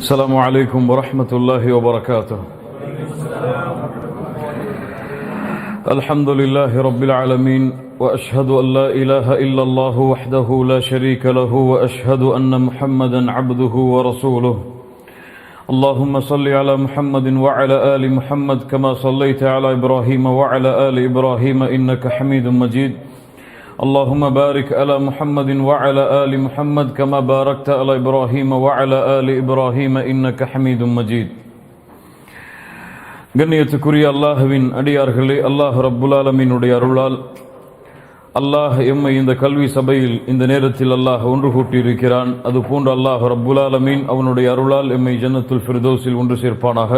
السلام عليكم ورحمة الله وبركاته. الحمد لله رب العالمين، وأشهد أن لا إله إلا الله وحده لا شريك له، وأشهد أن محمدا عبده ورسوله. اللهم صل على محمد وعلى آل محمد كما صليت على إبراهيم وعلى آل إبراهيم إنك حميد مجيد. اللهم بارك على محمد وعلى آل محمد كما باركت على إبراهيم وعلى آل إبراهيم إنك حميد مجيد. கண்ணியத்துக்குரிய அல்லாஹ்வின் அடியார்களே, அல்லாஹ் ரப்புல் ஆலமீனுடைய அருளால் அல்லாஹ் எம்மை இந்த கல்வி சபையில் இந்த நேரத்தில் அல்லாஹ் ஒன்று கூட்டியிருக்கிறான். அதுபோன்று அல்லாஹ் ரப்புல் ஆலமீன் அவனுடைய அருளால் எம்மை ஜன்னத்துல் ஃபிர்தௌஸில் ஒன்று சேர்ப்பானாக.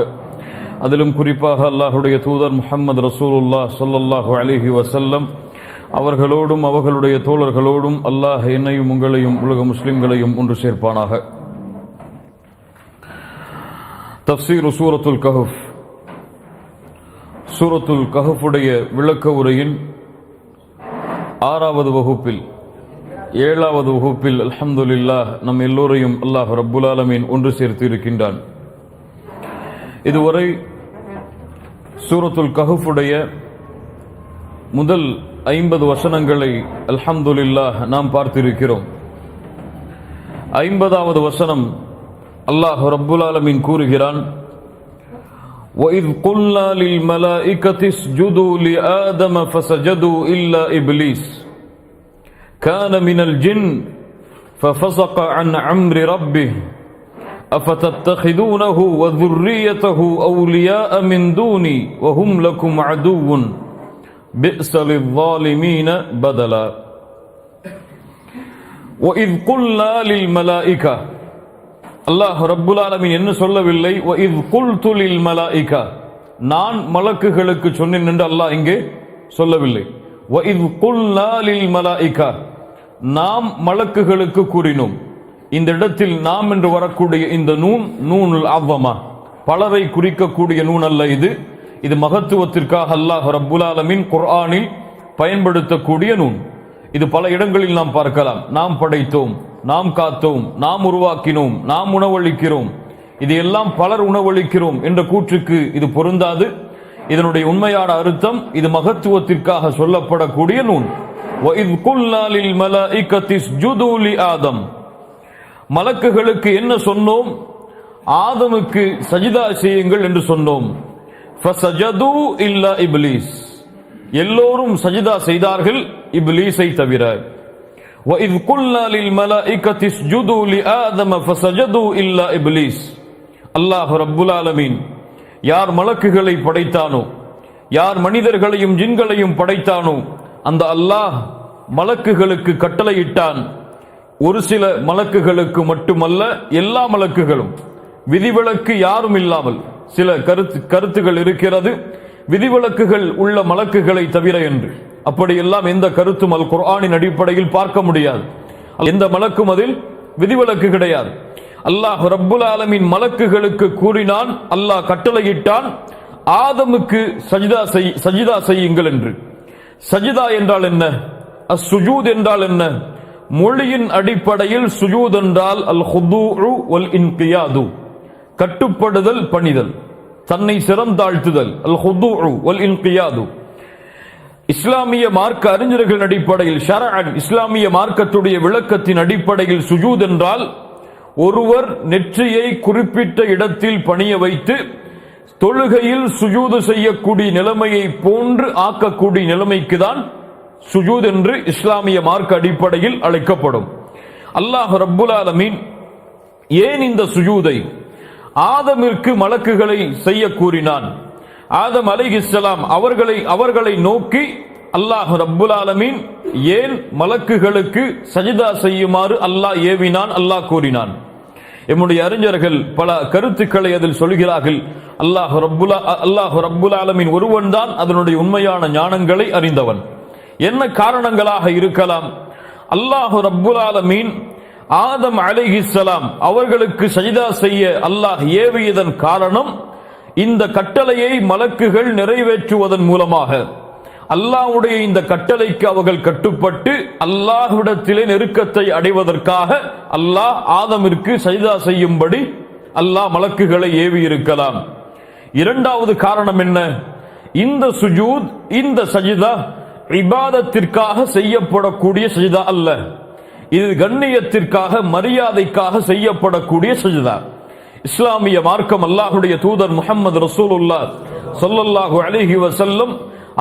அதிலும் குறிப்பாக அல்லாஹுடைய தூதர் முஹம்மது ரசூலுல்லாஹ் ஸல்லல்லாஹு அலைஹி வஸல்லம் அவர்களோடும் அவர்களுடைய தோழர்களோடும் அல்லாஹ் என்னையும் உங்களையும் உலக முஸ்லிம்களையும் ஒன்று சேர்ப்பானாக. தஃப்சீர் சூரத்துல் கஹஃப், சூரத்துல் கஹஃபுடைய விளக்க உரையின் 6வது வகுப்பில் 7வது வகுப்பில் அல்ஹம்துலில்லாஹ் நம் எல்லோரையும் அல்லாஹ் ரப்புல் ஆலமீன் ஒன்று சேர்த்து இருக்கின்றான். இதுவரை சூரத்துல் கஹஃபுடைய முதல் 50 வசனங்களை அல்ஹம்துலில்லாஹ் நாம் பார்த்திருக்கிறோம். 50வது வசனம் அல்லாஹ் ரப்புல் ஆலமீன் கூறுகிறான், وَإِذْ قُلْنَا لِلْمَلَائِكَةِ اسْجُدُوا لِآدَمَ فَسَجَدُوا إِلَّا إِبْلِيسَ كَانَ مِنَ الْجِنِّ فَفَسَقَ عَنْ أَمْرِ رَبِّهِ أَفَتَتَّخِذُونَهُ وَذُرِّيَّتَهُ أَوْلِيَاءَ مِنْ دُونِي وَهُمْ لَكُمْ عَدُوٌّ بِئْسَ لِلظَّالِمِينَ بَدَلًا. وَإِذْ قُلْنَا لِلْمَلَائِكَةِ, அல்லாஹ் ரப்புல் ஆலமீன் என்ன சொல்லவில்லை, وَإِذْ قُلْتُ لِلْمَلَائِكَةِ, நான் மலக்குகளுக்கு சொன்னேன் என்று அல்லாஹ் இங்கே சொல்லவில்லை. وَإِذْ قُلْنَا لِلْمَلَائِكَةِ, நாம் மலக்குகளுக்கு கூறினோம். இந்த இடத்தில் நாம் என்று வரக்கூடிய இந்த நூனுல் அவ்வமா, பலரை குறிக்கக்கூடிய நூன் அல்ல. இது மகத்துவத்திற்காக அல்லாஹ் ரப்புல் ஆலமீன் குர்ஆனில் பயன்படுத்தக்கூடிய நூன். இது பல இடங்களில் நாம் பார்க்கலாம். நாம் படைத்தோம், நாம் காத்தோம், நாம் உருவாக்கினோம், நாம் உணவளிக்கிறோம், இது எல்லாம் பலர் உணவளிக்கிறோம் என்ற கூற்றுக்கு இது பொருந்தாது. இதனுடைய உண்மையான அர்த்தம், இது மகத்துவத்திற்காக சொல்லப்படக்கூடிய நூன். وَإِذْ قُلْنَا لِلْمَلَائِكَةِ اسْجُدُوا لِآدَمَ, மலக்குகளுக்கு என்ன சொன்னோம்? ஆதமுக்கு சஜிதா செய்யுங்கள் என்று சொன்னோம். فَسَجَدُوا إِلَّا إِبْلِيسَ, எல்லோரும் சஜிதா செய்தார்கள், இப்லீஸை தவிர. وَإِذْ قُلْنَا لِلْمَلَائِكَةِ اسْجُدُوا لِآدَمَ فَسَجَدُوا إِلَّا إِبْلِيسَ, அல்லாஹ் ரப்புல் ஆலமீன் யார் மலக்குகளை படைத்தானோ, யார் மனிதர்களையும் ஜின்களையும் படைத்தானோ, அந்த அல்லாஹ் மலக்குகளுக்கு கட்டளையிட்டான். ஒரு சில மலக்குகளுக்கு மட்டுமல்ல, எல்லா மலக்குகளும், விதிவிலக்கு யாரும் இல்லாமல். சில கருத்துகள் இருக்கிறது, விதிவிலக்குகள் உள்ள மலக்குகளை தவிர என்று. அப்படியெல்லாம் எந்த கருத்தும் அல் குர்ஆனின் அடிப்படையில் பார்க்க முடியாது. எந்த மலக்கும் அதில் விதிவிலக்கு கிடையாது. அல்லாஹ் ரப்புல் ஆலமீன் மலக்குகளுக்கு கூறினான், அல்லாஹ் கட்டளையிட்டான், ஆதமுக்கு சஜிதா செய்யுங்கள் என்று. சஜிதா என்றால் என்ன? அஸ்ஸுஜூத் என்றால் என்ன? மொழியின் அடிப்படையில் சுஜூத் என்றால் அல் ஹுதூஉ வல் இன்கியாது, கட்டுப்படுதல், பணிதல், தன்னை சிறந்தாழ்த்துதல், அல் ஹுதூஉ வல் இன்கியாது. இஸ்லாமிய மார்க்க அறிஞர்களின் அடிப்படையில், ஷரஅன் இஸ்லாமிய மார்க்கத்துடைய விளக்கத்தின் அடிப்படையில் சுஜூத் என்றால் ஒருவர் நெற்றியை குறிப்பிட்ட இடத்தில் பணிய வைத்து தொழுகையில் சுஜூது செய்யக்கூடிய நிலைமையை போன்று ஆக்கக்கூடிய நிலைமைக்கு தான் சுஜூத் என்று இஸ்லாமிய மார்க்க அடிப்படையில் அழைக்கப்படும். அல்லாஹ் ரப்புல் ஆலமீன் ஏன் இந்த சுஜூதை ஆதமிற்கு மலக்குகளை செய்ய கூறினான்? ஆதம் அலைஹிஸ்ஸலாம் அவர்களை நோக்கி அல்லாஹ் ரப்புல் ஆலமீன் ஏன் மலக்குகளுக்கு சஜிதா செய்யுமாறு அல்லாஹ் ஏவினான், அல்லாஹ் கூறினான்? எம்முடைய அறிஞர்கள் பல கருத்துக்களை அதில் சொல்கிறார்கள். அல்லாஹ் ரப்புல் ஆலமீன் ஒருவன் தான் அதனுடைய உண்மையான ஞானங்களை அறிந்தவன். என்ன காரணங்களாக இருக்கலாம்? அல்லாஹ் ரப்புல் ஆலமீன் ஆதம் அலைஹிஸ்ஸலாம் அவர்களுக்கு சஜிதா செய்ய அல்லாஹ் ஏவியதன் காரணம், இந்த கட்டளையை மலக்குகள் நிறைவேற்றுவதன் மூலமாக அல்லாஹ்வுடைய இந்த கட்டளைக்கு அவர்கள் கட்டுப்பட்டு அல்லாஹ்விடத்திலே நெருக்கத்தை அடைவதற்காக அல்லாஹ் ஆதமிற்கு சஜிதா செய்யும்படி அல்லாஹ் மலக்குகளை ஏவி இருக்கலாம். இரண்டாவது காரணம் என்ன? இந்த சுஜூத், இந்த சஜிதா இபாதத்திற்காக செய்யப்படக்கூடிய சஜிதா அல்ல. இது கண்ணியத்திற்காக, மரியாதைக்காக செய்யப்படக்கூடிய சஜிதா. இஸ்லாமிய மார்க்கம் அல்லாஹ்வுடைய தூதர் முஹம்மது ரசூலுல்லாஹ் ஸல்லல்லாஹு அலைஹி வஸல்லம்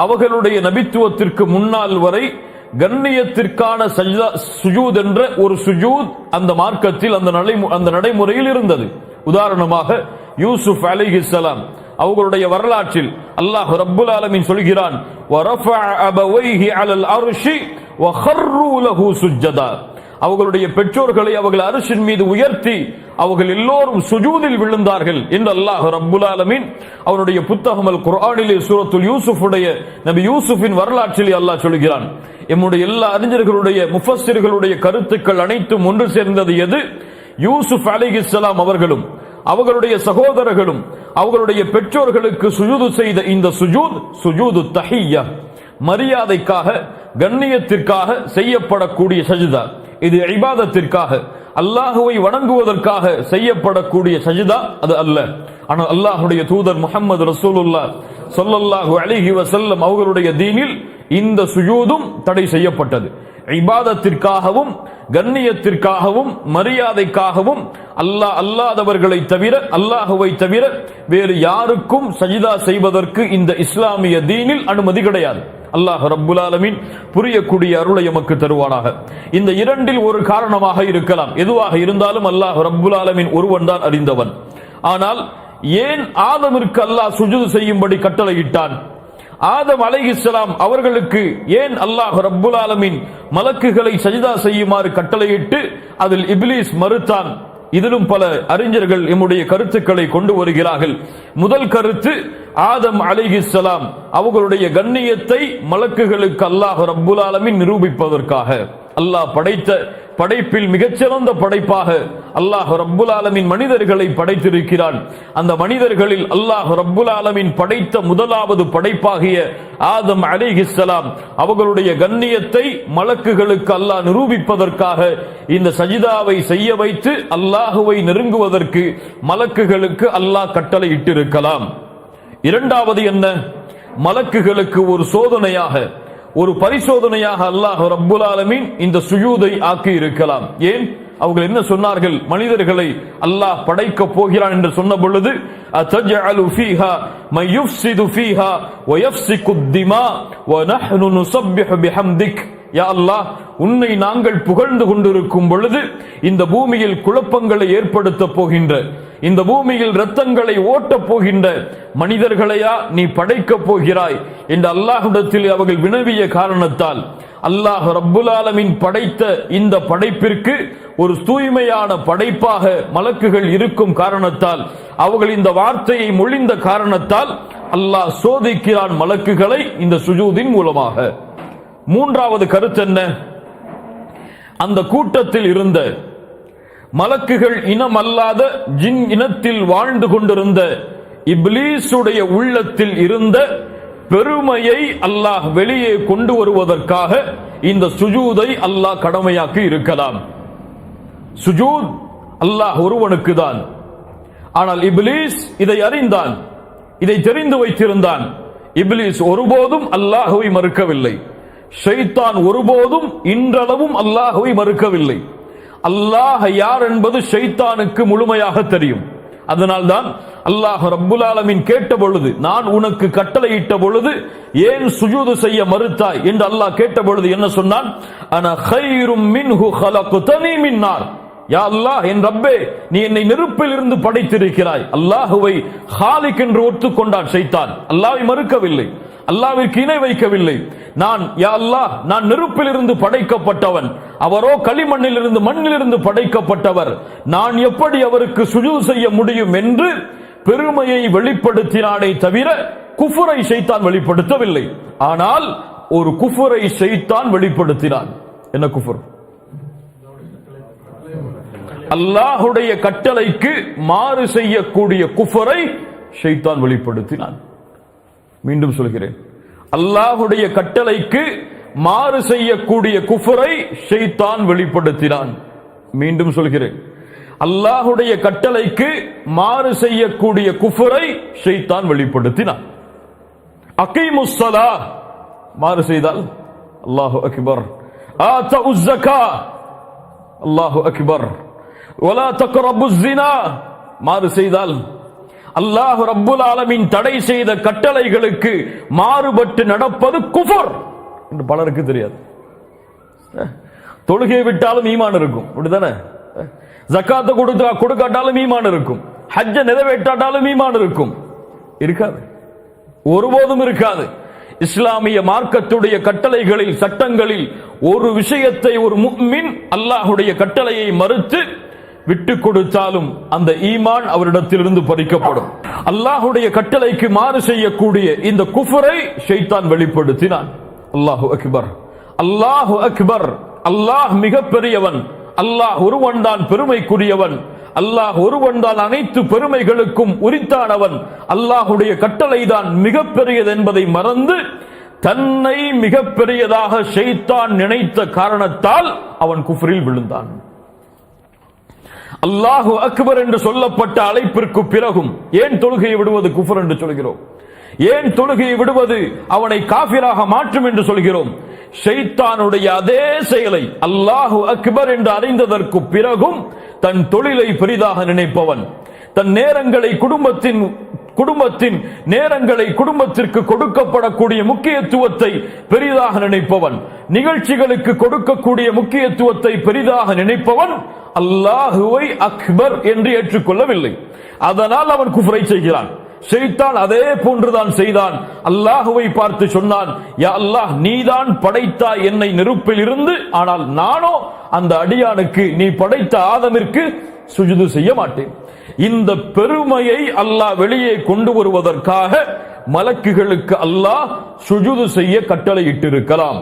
அவர்களுடைய நபித்துவத்திற்கு முன்னால் வரை கண்ணியத்திற்கான சஜ்தா சுஜூத் என்ற ஒரு சுஜூத் அந்த மார்க்கத்தில் அந்த நடைமுறையில் இருந்தது. உதாரணமாக யூசுப் அலைஹிஸ்ஸலாம் அவர்களுடைய வரலாற்றில் அல்லாஹ் ரப்புல் ஆலமீன் சொல்கிறான், வரஃபஅ அபவைஹி அலல் அர்ஷி வഖர்ரு லஹு சுஜ்ஜதா. அவர்களுடைய பெற்றோர்களை அவர்கள் அரிசின் மீது உயர்த்தி அவர்கள் எல்லோரும் சுஜூதில் விழுந்தார்கள் என்று அல்லாஹ் ரப்புல் ஆலமீன் அவருடைய புத்தகம் அல் குர்ஆனிலே சூரத்துல் யூசுஃபுடைய நபி யூசுஃபின் வரலாற்றிலே அல்லாஹ் சொல்கிறான். எம்முடைய எல்லா அறிஞர்களுடைய முஃபஸ்ஸிர்களுடைய கருத்துக்கள் அனைத்தும் ஒன்று சேர்ந்தது எது? யூசுப் அலைஹிஸ்ஸலாம் அவர்களும் அவர்களுடைய சகோதரர்களும் அவர்களுடைய பெற்றோர்களுக்கு சுஜூது செய்த இந்த சுஜூத் சுஜூது தஹிய்யா, மரியாதைக்காக, கண்ணியத்திற்காக செய்யப்படக்கூடிய சஜிதா. இது இபாதத்திற்காக, அல்லாஹுவை வணங்குவதற்காக செய்யப்படக்கூடிய சஜிதா அது அல்ல. ஆனால் அல்லாஹ்வுடைய தூதர் முஹம்மது ரசூலுல்லாஹ் ஸல்லல்லாஹு அலைஹி வஸல்லம் அவர்களுடைய தீனில் இந்த சுஜூதும் தடை செய்யப்பட்டது. இபாதத்திற்காகவும், கண்ணியத்திற்காகவும், மரியாதைக்காகவும் அல்லாஹ் அல்லாதவர்களை தவிர, அல்லாஹுவை தவிர வேறு யாருக்கும் சஜிதா செய்வதற்கு இந்த இஸ்லாமிய தீனில் அனுமதி கிடையாது. அல்லாஹ் ரப்புல் ஆலமீன் புரியக்கூடிய அருளை எமக்கு தருவானாக. இந்த இரண்டில் ஒரு காரணமாக இருக்கலாம். எதுவாக இருந்தாலும் அல்லாஹ் ரப்புல் ஆலமீன் ஒருவன் தான் அறிந்தவன். ஆனால் ஏன் ஆதமிற்கு அல்லாஹ் சுஜூது செய்யும்படி கட்டளையிட்டான்? ஆதம் அலைஹிஸ்ஸலாம் அவர்களுக்கு ஏன் அல்லாஹ் ரப்புல் ஆலமீன் மலக்குகளை சஜிதா செய்யுமாறு கட்டளையிட்டு அதில் இப்லீஸ் மறுத்தான்? இதிலும் பல அறிஞர்கள் எம்முடைய கருத்துக்களை கொண்டு வருகிறார்கள். முதல் கருத்து, ஆதம் அலைஹிஸ்ஸலாம் அவர்களுடைய கண்ணியத்தை மலக்குகளுக்கு அல்லாஹ் ரப்புல் ஆலமீன் நிரூபிப்பதற்காக. அல்லாஹ் படைத்த படைப்பில் மிகச்சிறந்த படைப்பாக அல்லாஹ் ரப்புல் ஆலமீன் மனிதர்களை படைத்திருக்கிறான். அந்த மனிதர்களில் அல்லாஹ் ரப்புல் ஆலமீன் படைத்த முதலாவது படைப்பாகிய ஆதம் அலைஹிஸ்ஸலாம் அவர்களுடைய கண்ணியத்தை மலக்குகளுக்கு அல்லாஹ் நிரூபிப்பதற்காக இந்த சஜிதாவை செய்ய வைத்து அல்லாஹுவை நெருங்குவதற்கு மலக்குகளுக்கு அல்லாஹ் கட்டளை இட்டிருக்கலாம். இரண்டாவது என்ன? மலக்குகளுக்கு ஒரு சோதனையாக, ஒரு பரிசோதனையாக அல்லாஹ் ரப்புல் ஆலமீன் இந்த சுஜூதை ஆக்கி இருக்கலாம். ஏன்? அவர்கள் என்ன சொன்னார்கள்? மனிதர்களை அல்லாஹ் படைக்க போகிறான் என்று சொன்ன பொழுது, அத்தஜஅலு ஃபீஹா மை யுஃப்ஸிது ஃபீஹா வ யஃப்ஸிகு திமா வ நஹ்னு நுஸப்பிஹு பிஹம்திக். யா அல்லாஹ், உன்னை நாங்கள் புகழ்ந்து கொண்டிருக்கும் பொழுது இந்த பூமியில் குழப்பங்களை ஏற்படுத்த போகின்ற, இந்த பூமியில் இரத்தங்களை ஓட்டப் போகின்ற மனிதர்களையா நீ படைக்கப் போகிறாய் என்று அல்லாஹ்விடத்தில் அவர்கள் வினவிய காரணத்தால் அல்லாஹ் ரப்புல் ஆலமீன் படைத்த இந்த படைப்பிற்கு ஒரு தூய்மையான படைப்பாக மலக்குகள் இருக்கும் காரணத்தால், அவர்கள் இந்த வார்த்தையை மொழிந்த காரணத்தால் அல்லாஹ் சோதிக்கிறான் மலக்குகளை இந்த சுஜூதின் மூலமாக. மூன்றாவது கருத்து என்ன? அந்த கூட்டத்தில் இருந்த மலக்குகள் இனம் அல்லாத ஜின் இனத்தில் வாழ்ந்து கொண்டிருந்த இப்லீசுடைய உள்ளத்தில் இருந்த பெருமையை அல்லாஹ் வெளியே கொண்டு வருவதற்காக இந்த சுஜூதை அல்லாஹ் கடமையாக்கி இருக்கலாம். சுஜூத் அல்லாஹ் ஒருவனுக்கு தான். ஆனால் இப்லீஸ் இதை அறிந்தான், இதை தெரிந்து வைத்திருந்தான். இப்லீஸ் ஒருபோதும் அல்லாஹுவை மறுக்கவில்லை. ஷைத்தான் ஒருபோதும் இன்றளவும் அல்லாஹுவை மறுக்கவில்லை. அல்லாஹ் யார் என்பது ஷைத்தானுக்கு முழுமையாக தெரியும். அதனால்தான் அல்லாஹ் ரப்புல் ஆலமீன் கேட்ட பொழுது, நான் உனக்கு கட்டளையிட்ட பொழுது ஏன் சுஜூது செய்ய மறுத்தாய் என்று அல்லாஹ் கேட்ட பொழுது என்ன சொன்னான்? அன கைரும் மின்ஹு ஹலக்தனி மின் நார். யா அல்லாஹ், என் ரப்பே, நீ என்னை நெருப்பில் இருந்து படைத்திருக்கிறாய். அல்லாஹுவை ஹாலிக் என்று ஒத்துக்கொண்டான் ஷைத்தான். அல்லாஹ்வை மறுக்கவில்லை, அல்லாஹ்விற்கு இணை வைக்கவில்லை. நான், யா அல்லாஹ், நான் நெருப்பில் இருந்து படைக்கப்பட்டவன், அவரோ களிமண்ணில் இருந்து, மண்ணிலிருந்து படைக்கப்பட்டவர், நான் எப்படி அவருக்கு சுஜூத் செய்ய முடியும் என்று பெருமையை வெளிப்படுத்தினானே தவிர குஃபுரை ஷைத்தான் வெளிப்படுத்தவில்லை. ஆனால் ஒரு குஃபுரை ஷைத்தான் வெளிப்படுத்தினான். என்ன குஃபுர்? அல்லாஹுடைய கட்டளைக்கு மாறு செய்யக்கூடிய குஃபரை ஷைத்தான் வெளிப்படுத்தினான். மீண்டும் சொல்கிறேன், அல்லாஹுடைய கட்டளைக்கு மாறு செய்யக்கூடிய குஃபரை ஷைத்தான் வெளிப்படுத்தினான். மீண்டும் சொல்கிறேன், அல்லாஹுடைய கட்டளைக்கு மாறு செய்யக்கூடிய குஃபரை ஷைத்தான் வெளிப்படுத்தினான். அகீமுஸ் ஸலாஹ் மாறு செய்தால் அல்லாஹு அக்பர், ஆதஉஸ் ஸகா அல்லாஹு அக்பர், வலா தக்ரபுஸ் ஸினா மாறு செய்தால் அல்லாஹ் ரப்புல் ஆலமீன் தடை செய்த கட்டளைகளுக்கு மாறுபட்டு நடப்பது குஃபர் என்று பலருக்கு தெரியாது. தொழுகையை விட்டாலும் ஈமான் இருக்கும், அப்படிதானே? ஜக்காத்தை கொடுக்காட்டாலும் ஈமான் இருக்கும், ஹஜ்ஜ நிறைவேற்றாட்டாலும் ஈமான் இருக்கும். இருக்காது, ஒருபோதும் இருக்காது. இஸ்லாமிய மார்க்கத்துடைய கட்டளைகளில், சட்டங்களில் ஒரு விஷயத்தை ஒரு முஃமின் அல்லாஹுடைய கட்டளையை மறுத்து விட்டு கொடுத்தாலும் அந்த ஈமான் அவரிடத்திலிருந்து பறிக்கப்படும். அல்லாஹுடைய கட்டளைக்கு மாறு செய்யக்கூடிய இந்த குஃபரை ஷைத்தான் வெளிப்படுத்தினான். அல்லாஹு அக்பர், அல்லாஹு அக்பர், அல்லாஹ் மிக பெரியவன், அல்லாஹ் ஒருவன் தான் பெருமைக்குரியவன், அல்லாஹ் ஒருவன் தான் அனைத்து பெருமைகளுக்கும் உரித்தானவன், அல்லாஹுடைய கட்டளை தான் மிக பெரியது என்பதை மறந்து தன்னை மிக பெரியதாக ஷைத்தான் நினைத்த காரணத்தால் அவன் குஃப்ரில் விழுந்தான். அல்லாஹு அக்பர் என்று சொல்லப்பட்ட அழைப்பிற்கு பிறகும் ஏன் தொழுகையை விடுவது குஃபர் என்று சொல்கிறோம்? ஏன் தொழுகையை விடுவது அவனை காஃபிராக மாற்றும் என்று சொல்கிறோம்? ஷைத்தானுடைய அதே செயலை அல்லாஹு அக்பர் என்று அறிந்ததற்கு பிறகும் தன் தொழிலை பெரிதாக நினைப்பவன், தன் நேரங்களை குடும்பத்தின் நேரங்களை குடும்பத்திற்கு கொடுக்கப்படக்கூடிய முக்கியத்துவத்தை பெரிதாக நினைப்பவன், நிகழ்ச்சிகளுக்கு கொடுக்கக்கூடிய முக்கியத்துவத்தை பெரிதாக நினைப்பவன் அல்லாஹுவை அக்பர் என்று ஏற்றுக்கொள்ளவில்லை. அதனால் அவன் குஃப்ரை செய்கிறான். ஷைத்தான் அதே போன்றுதான் செய்தான். அல்லாஹுவை பார்த்து சொன்னான், யா அல்லாஹ், நீதான் படைத்தாய் என்னை நெருப்பில் இருந்து, ஆனால் நானோ அந்த அடியானுக்கு நீ படைத்த ஆதமிற்கு சுஜூது செய்ய மாட்டேன். இந்த பெருமையை அல்லாஹ் வெளியே கொண்டு வருவதற்காக மலக்குகளுக்கு அல்லாஹ் சுஜூது செய்ய கட்டளையிட்டிருக்கலாம்.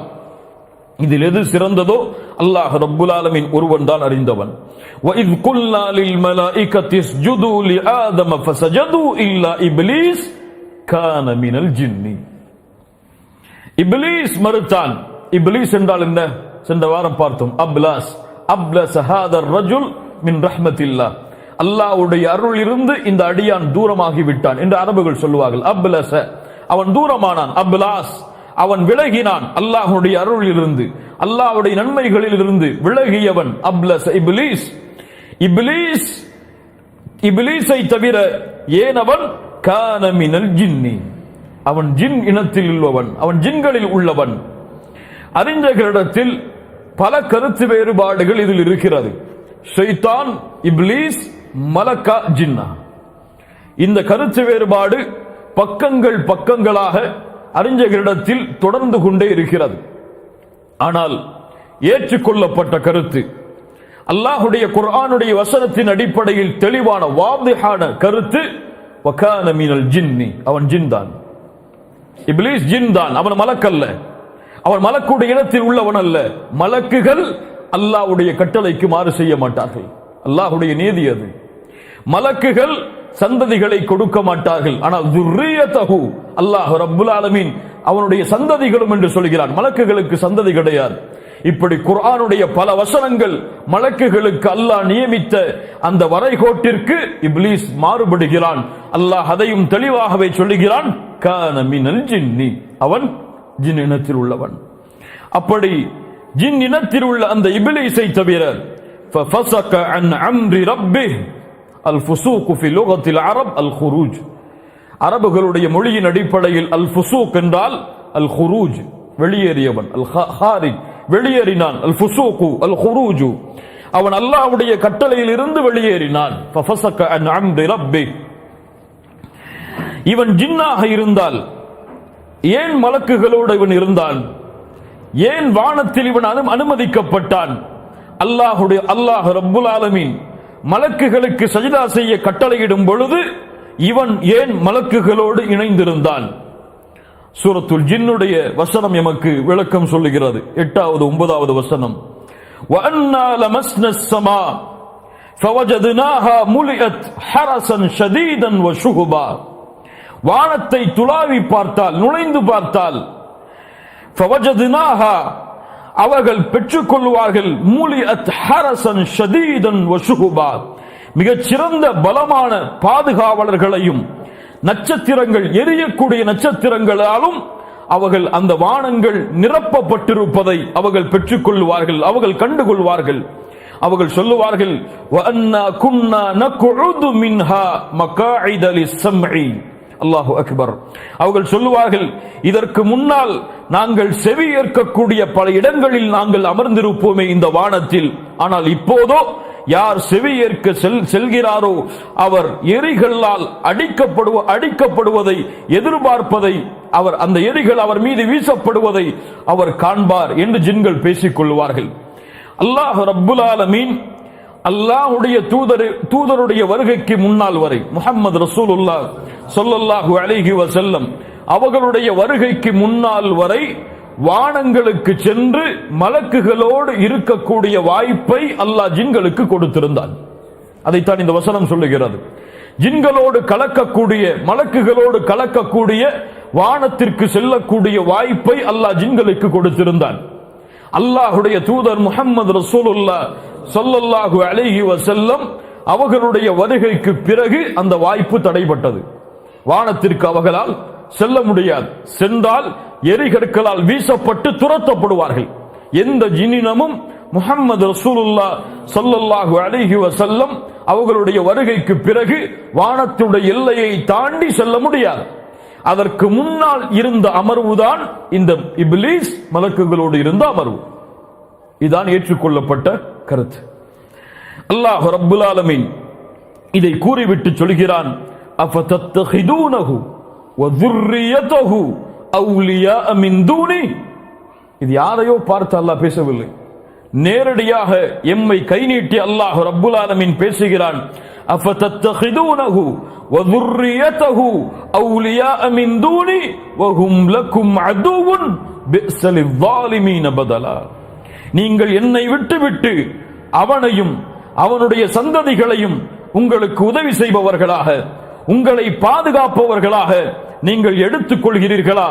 இதில் எது சிறந்ததோ அல்லாஹ் ரப்புல் ஆலமீன் ஒருவன் தான் அறிந்தவன். وَإِذْ قُلْنَا لِلْمَلَائِكَةِ اسْجُدُوا لِآدَمَ فَسَجَدُوا إِلَّا إِبْلِيسَ كَانَ مِنَ الْجِنِّ. இப்லீஸ் மறுத்தான். இப்லீஸ் என்றால் என்ன? சென்ற வாரம் பார்த்தோம். அப்லஸ் هذا الرجل من رحمة الله. அல்லாஹ்வுடைய அருள் இருந்து இந்த அடியான் தூரமாகி விட்டான் என்று அரபுகள் சொல்லுவார்கள். அப்லஸ, அவன் தூரமானான். அப்லாஸ், அவன் விலகினான். அல்லாஹ்வுடைய அருளில் இருந்து, அல்லாஹ்வுடைய நன்மைகளில் இருந்து விலகியவன் அப்லஸ் இப்லீஸ். இப்லீஸை தவிர ஏனவன் கான மினல் ஜின்னி, அவன் ஜின் இனத்தில் உள்ளவன், அவன் ஜின்களில் உள்ளவன். அறிஞர்களிடத்தில் பல கருத்து வேறுபாடுகள் இதில் இருக்கிறது. ஷைத்தான், இப்லீஸ், மலக்கா, ஜின்னா. இந்த கருத்து வேறுபாடு பக்கங்களாக அறிஞர்களிடத்தில் தொடர்ந்து கொண்டே இருக்கிறது. ஆனால் ஏற்றுக்கொள்ளப்பட்ட கருத்து, அல்லாஹுடைய குர்ஆனுடைய வசனத்தின் அடிப்படையில் தெளிவான வாதிஹான கருத்து, வகான மினல் ஜின்னி, அவன் ஜின் தான். இப்லீஸ் ஜின் தான், அவன் மலக்கல்ல. அவன் மலக்குடைய இனத்தில் உள்ளவன் அல்ல. மலக்குகள் அல்லாஹ்வுடைய கட்டளைக்கு மாறு செய்ய மாட்டார்கள். அல்லாஹ்வுடைய நீதி அது. மலக்குகள் சந்ததிகளை கொடுக்க மாட்டார்கள். ஆனால் துர்ரியதஹு, அல்லாஹ் ரப்புல் ஆலமீன் அவனுடைய சந்ததிகளும் என்று சொல்கிறான். மலக்குகளுக்கு சந்ததி கிடையாது. இப்படி குர்ஆனுடைய பல வசனங்கள் மலக்குகளுக்கு அல்லாஹ் நியமித்த அந்த வரைகோட்டிற்கு இப்லீஸ் மாறுபடுகிறான். அல்லாஹ் அதையும் தெளிவாகவே சொல்லுகிறான், கான மினல் ஜின்னி, அவன் ஜின் இனத்தில் உள்ளவன். அப்படி ஜின் இனத்தில் உள்ள அந்த இப்லீஸை தவிர ஃபஸக அன் அம்ரி ரப்பிஹ், அல் ஃபுசூக் ஃபி லுகத்தில் அரப் அல் குரூஜ், அரபுகளுடைய மொழியின் அடிப்படையில் அல் ஃபுசூக் என்றால் அல் குரூஜ், வெளியேறியவன். அல் ஹாரிஜ், வெளியேறினான். அல் ஃபுசூக் அல் குரூஜ், அவன் அல்லாஹ்வுடைய கட்டளையில் இருந்து வெளியேறினான். ஃபஸக அன் அம்ரி ரப்பிஹ். இவன் ஜின்னாக இருந்தால் ஏன் மலக்குகளோடு இவன் இருந்தான்? ஏன் வானத்தில் இவன் அனுமதிக்கப்பட்டான்? அல்லாஹ் ரப்புல் ஆலமீன் மலக்குகளுக்கு சஜ்தா செய்ய கட்டளையிடும் பொழுது இவன் ஏன் மலக்குகளோடு இணைந்திருந்தான்? சூரத்துல் ஜின்னுடைய வசனம் எமக்கு விளக்கம் சொல்லுகிறது. 8வது 9வது வசனம். وَأَنَّا لَمَسْنَا السَّمَاءَ فَوَجَدْنَاهَا مُلِئَتْ حَرَسًا شَدِيدًا وَشُهُبًا. வானத்தை துளாவி பார்த்தால், நுழைந்து பார்த்தால், فَوَجَدْنَاهَا, அவர்கள் பெற்றுக்கொள்வார்கள், முலிஅத் ஹரசன் ஷதீதன் வஷுஹுபா, மிகச் சிறந்த பலமான பாதுகாவலர்களையும் நட்சத்திரங்கள் எரியக்கூடிய நட்சத்திரங்களாலும் அவர்கள் அந்த வானங்கள் நிரப்பப்பட்டிருப்பதை அவர்கள் பெற்றுக் கொள்வார்கள், அவர்கள் கண்டுகொள்வார்கள். அவர்கள் சொல்லுவார்கள், அல்லாஹு அக்பர். அவர்கள் சொல்லுவார்கள், இதற்கு முன்னால் நாங்கள் செவி ஏற்கக்கூடிய பல இடங்களில் நாங்கள் அமர்ந்திருப்போமே இந்த வானத்தில், ஆனால் இப்போதோ யார் செவி ஏற்க செல்கிறாரோ அவர் எரிகளால் அடிக்கப்படுவதை எதிர்பார்ப்பதை, அவர் அந்த எரிகள் அவர் மீது வீசப்படுவதை அவர் காண்பார் என்று ஜின்கள் பேசிக் கொள்வார்கள். அல்லாஹ் ரப்புல் ஆலமீன் அல்லாஹ்வுடைய தூதருடைய வருகைக்கு முன்னால் வரை, முஹம்மது ரசூலுல்லாஹ் ஸல்லல்லாஹு அலைஹி வஸல்லம் அவர்களுடைய வருகைக்கு முன்னால் வரை வானங்களுக்கு சென்று மலக்குகளோடு இருக்கக்கூடிய வாய்ப்பை அல்லாஹ் ஜின்களுக்கு கொடுத்திருந்தான். அதைத்தான் இந்த வசனம் சொல்லுகிறது. ஜின்களோடு கலக்கக்கூடிய, மலக்குகளோடு கலக்கக்கூடிய, வானத்திற்கு செல்லக்கூடிய வாய்ப்பை அல்லாஹ் ஜின்களுக்கு கொடுத்திருந்தான். அல்லாஹ்வுடைய தூதர் முஹம்மது ரசூலுல்லாஹ் ஸல்லல்லாஹு அலைஹி வஸல்லம் அவர்களுடைய வருகைக்கு பிறகு அந்த வாய்ப்பு தடைபட்டது. வானத்திற்கு அவர்களால் செல்ல முடியாது. சென்றால் எரிகற்களால் வீசப்பட்டு துரத்தப்படுவார்கள். எந்த ஜினினமும் முஹம்மது ரசூலுல்லாஹ் ஸல்லல்லாஹு அலைஹி வஸல்லம் அவர்களுடைய வருகைக்கு பிறகு வானத்துடைய எல்லையை தாண்டி செல்ல முடியாது. அதற்கு முன்னால் இருந்த அமர்வுதான் இந்த இப்லீஸ் மலக்குகளோடு இருந்த அமர்வு. இதுதான் ஏற்றுக்கொள்ளப்பட்ட கருத்து. அல்லாஹ் ரப்புல் ஆலமீன் இதை கூறிவிட்டு சொல்கிறான், அஃபதத்தஹிதூனஹு வ ذُرِّيَّتَهُ أَوْلِيَاءَ مِنْ دُونِي. இது யாரையோ பார்த்து அல்லாஹ் பேசவில்லை, நேரடியாக எம்மை கை நீட்டி அல்லாஹ் ரப்புல் ஆலமீன் பேசுகிறான். அஃபதத்தஹிதூனஹு வ ذُرِّيَّتَهُ أَوْلِيَاءَ مِنْ دُونِي وَهُمْ لَكُمْ عَدُوٌّ بِئْسَ لِلظَّالِمِينَ بَدَلًا. நீங்கள் என்னை விட்டுவிட்டு அவனையும் அவனுடைய சந்ததிகளையும் உங்களுக்கு உதவி செய்பவர்களாக, உங்களை பாதுகாப்பவர்களாக நீங்கள் எடுத்துக் கொள்கிறீர்களா?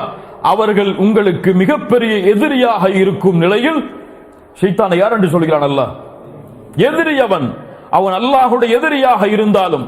அவர்கள் உங்களுக்கு மிகப்பெரிய எதிரியாக இருக்கும் நிலையில் ஷைத்தானை யார் என்று சொல்கிறான் அல்லாஹ்? எதிரி அவன். அவன் அல்லாஹ்வுடைய எதிரியாக இருந்தாலும்,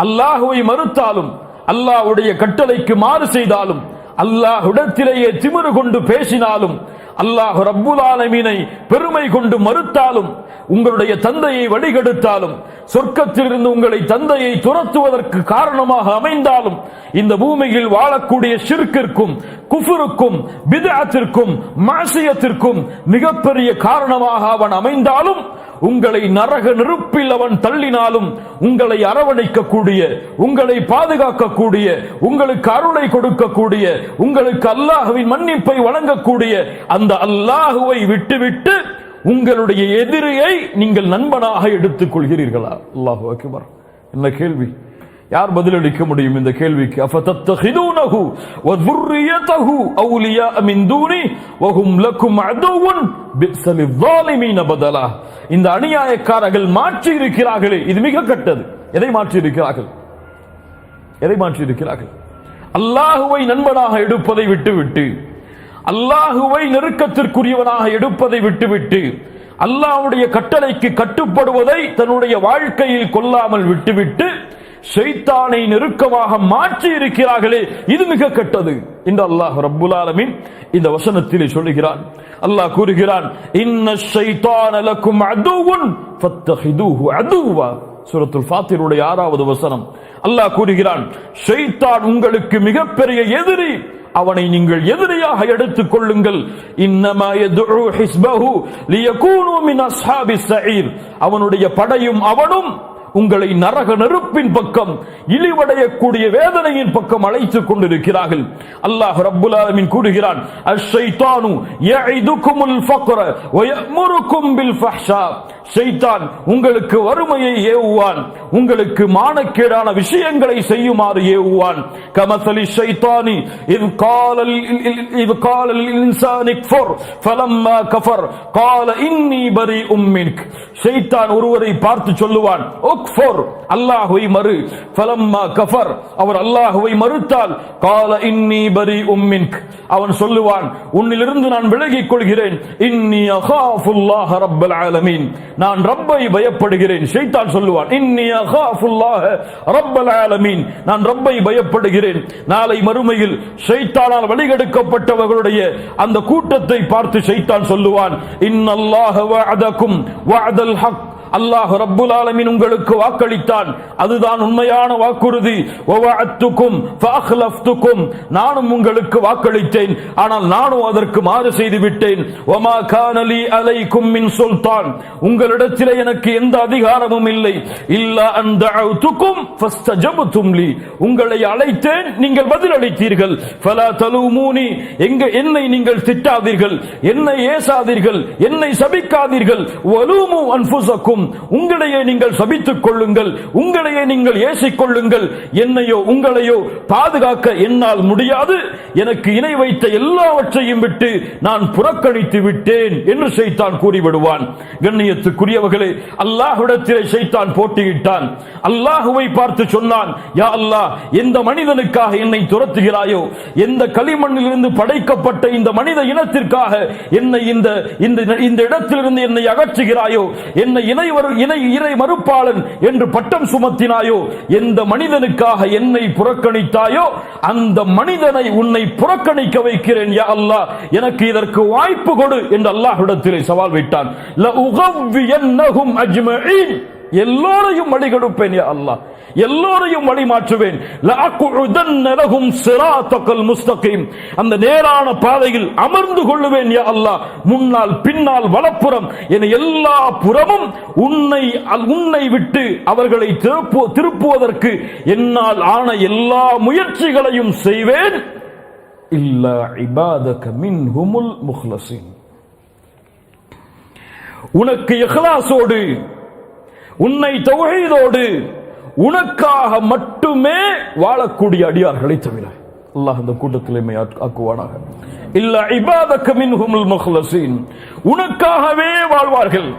அல்லாஹ்வை மறுத்தாலும், அல்லாஹ்வுடைய கட்டளைக்கு மாறு செய்தாலும், அல்லாஹ்விடத்திலேயே திமிரு கொண்டு பேசினாலும், அல்லாஹ் ரப்புல் ஆலமீனை பெருமை கொண்டு மறுத்தாலும், உங்களுடைய தந்தையை வழிகெடுத்தாலும், சொர்க்கத்திலிருந்து உங்களை தந்தையை துரத்துவதற்கு காரணமாக அமைந்தாலும், இந்த பூமியில் வாழக்கூடிய ஷிர்கிற்கும் குஃபுருக்கும் பித்அத்திற்கும் மாசியத்திற்கும் மிகப்பெரிய காரணமாக அவன் அமைந்தாலும், உங்களை நரக நெருப்பில் அவன் தள்ளினாலும், உங்களை அரவணைக்கக்கூடிய, உங்களை பாதுகாக்கக்கூடிய, உங்களுக்கு அருளை கொடுக்கக்கூடிய, உங்களுக்கு அல்லாஹ்வின் மன்னிப்பை வழங்கக்கூடிய அந்த அல்லாஹ்வை விட்டுவிட்டு உங்களுடைய எதிரியை நீங்கள் நண்பனாக எடுத்துக் கொள்கிறீர்களா? அல்லாஹு அக்பர். என்ன கேள்வி! யார் பதிலளிக்க முடியும் இந்த கேள்விக்கு? அஃபதத்தஹிதூனஹு வ ذُرِّيَّتَهُ أَوْلِيَاءَ مِنْ دُونِي وَهُمْ لَكُمْ عَدُوٌّ بِئْسَ لِلظَّالِمِينَ بَدَلًا. இந்த அநியாயக்காரர்கள் மாற்றி இருக்கிறார்களே, இது மிக கெட்டது. எதை மாற்றி இருக்கிறார்கள்? எதை மாற்றி இருக்கிறார்கள்? அல்லாஹுவை நண்பனாக எடுப்பதை விட்டுவிட்டு, அல்லாஹுவை நெருக்கத்திற்குரியவனாக எடுப்பதை விட்டுவிட்டு, அல்லாஹ்வுடைய கட்டளைக்கு கட்டுப்படுவதை தன்னுடைய வாழ்க்கையில் கொள்ளாமல் விட்டுவிட்டு ஷைத்தானை நெருக்கமாக மாற்றி இருக்கிறார்களே, இது மிக கெட்டது என்று அல்லாஹ் ரப்புல் ஆலமீன் இந்த வசனத்திலே சொல்லுகிறான். அல்லாஹ் கூறுகிறான், இன்ன ஷைத்தான லக்கும் அதுவுன் ஃபத்தஹிதூஹு அதுவா. சூரத்துல் ஃபாத்திருடைய 6வது வசனம். அல்லாஹ் கூறுகிறான், ஷைத்தான் உங்களுக்கு மிகப்பெரிய எதிரி, அவனை நீங்கள் எதிரியாக எடுத்துக் கொள்ளுங்கள். இன்னமா யதுஉ ஹிஸ்பஹு லியகூனு மின் அஸ்ஹாபிஸ் ஸஈர். அவனுடைய படையும் அவனும் உங்களை நரக நெருப்பின் பக்கம், இழிவடையக்கூடிய வேதனையின் பக்கம் அழைத்துக் கொண்டிருக்கிறார்கள். அல்லாஹ் ரப்புல் ஆலமீன் கூறுகிறான், அஷ்-ஷைத்தானு யஇதுகுமுல் ஃபக்ர வ யஅமுருகும் பில் ஃபஹ்ஷா. ஷைத்தான் உங்களுக்கு வறுமையை ஏவுவான், உங்களுக்கு மானக்கேடான விஷயங்களை செய்யுமாறு ஏவுவான். கமஸலி ஷைத்தானி இத் கால லில் இன்சானி கஃபர் ஃபலம்மா கஃபர் கால இன்னி பரீஉம் மின்க். ஷைத்தான் ஒருவரை பார்த்து சொல்லுவான், உக்ஃபர், அல்லாஹ்வை மறு. ஃபலம்மா கஃபர், அவர் அல்லாஹ்வை மறுத்தால், கால இன்னி பரீஉம் மின்க், அவன் சொல்லுவான், உன்னிலிருந்து நான் விலகிக் கொள்கிறேன். இன்னி அகாஃபுல்லாஹ ரப்பல் ஆலமீன், நான் ரப்பை பயப்படுகிறேன். ஷைத்தான் சொல்லுவான், இன்னி அகாஃபுல்லாஹ ரப்பல் ஆலமீன், நான் ரப்பை பயப்படுகிறேன். நாளை மறுமையில் ஷைத்தானால் வழிகெடுக்கப்பட்டவர்களுடைய அந்த கூட்டத்தை பார்த்து ஷைத்தான் சொல்லுவான், இன்னல்லாஹ வஅதகும் வஅதல் ஹக், அல்லாஹ் ரப்புல் ஆலமீன் உங்களுக்கு வாக்களித்தான், அதுதான் உண்மையான வாக்குறுதி. வவஅத்துக்கும் ஃபஅக்லஃப்துக்கும், நானும் உங்களுக்கு வாக்களித்தேன், ஆனால் நானும் அதற்கு மாறு செய்து விட்டேன். வமா கான லீ அலைக்கும் மின் சுல்தான், உங்களிடத்தில் எனக்கு எந்த அதிகாரமும் இல்லை. இல்லா அன் தஅவுதுக்கும் ஃபஸ்தஜப்தும் லீ, உங்களை அழைத்தேன், நீங்கள் பதிலளித்தீர்கள். ஃபலா தலூமூனி, என்னை நீங்கள் திட்டாதீர்கள், என்னை ஏசாதீர்கள், என்னை சபிக்காதீர்கள். வலூமு அன்ஃபுஸக்கும், உங்களையே நீங்கள் சபித்துக் கொள்ளுங்கள், உங்களையே நீங்கள் ஏசிக் கொள்ளுங்கள். என்னையோ உங்களையோ பாதுகாக்க என்னால் முடியாது, எனக்கு இணை வைத்த எல்லாவற்றையும் விட்டு நான் புறக்கணித்து விட்டேன் என்று ஷைத்தான் கூறிவிடுவான். கண்ணியத்துக்குரியவர்களே, அல்லாஹ்விடத்திலே ஷைத்தான் போட்டியிட்டான். அல்லாஹுவை பார்த்து சொன்னான், யா அல்லாஹ், எந்த மனிதனுக்காக என்னை துரத்துகிறாயோ, எந்த களிமண்ணிலிருந்து படைக்கப்பட்ட இந்த மனித இனத்திற்காக என்னை இந்த இடத்திலிருந்து என்னை அகற்றுகிறாயோ, என்னை இறை மறுப்பாளன் என்று பட்டம் சுமத்தினாயோ, எந்த மனிதனுக்காக என்னை புறக்கணித்தாயோ அந்த மனிதனை உன்னை புறக்கணிக்க வைக்கிறேன் யா அல்லாஹ், எனக்கு இதற்கு வாய்ப்பு கொடு என்று அல்லாஹ்விடத்திலே சவால் விட்டான். லஉகவ்வியன்னஹும் அஜ்மஈன், எல்லோரையும் வழிகெடுப்பேன் யா அல்லாஹ், எல்லோரையும் வழி மாற்றுவேன். லஅகுஉதன்ன லஹும் ஸிராத்தகல் முஸ்தகீம், அந்த நேரான பாதையில் அமர்ந்து கொள்ளுவேன் யா அல்லாஹ், முன்னால் பின்னால் வலப்புறம் என எல்லா புறமும் உன்னை விட்டு அவர்களை திருப்புவதற்கு என்னால் ஆன எல்லா முயற்சிகளையும் செய்வேன். இல்லா இபாதக மின்ஹுமுல் முக்லஸீன், உனக்கு இஹ்லாஸோடு, உன்னை தௌஹீதோடு, உனக்காக மட்டுமே வாழக்கூடிய அடியார்களை தவிர. அல்லாஹ் அந்த கூட்டத்திலே ஆக்குவானாக. இல்ல இபாதக மின்ஹுமுல் முக்லஸீன், உனக்காகவே வாழ்வார்கள்,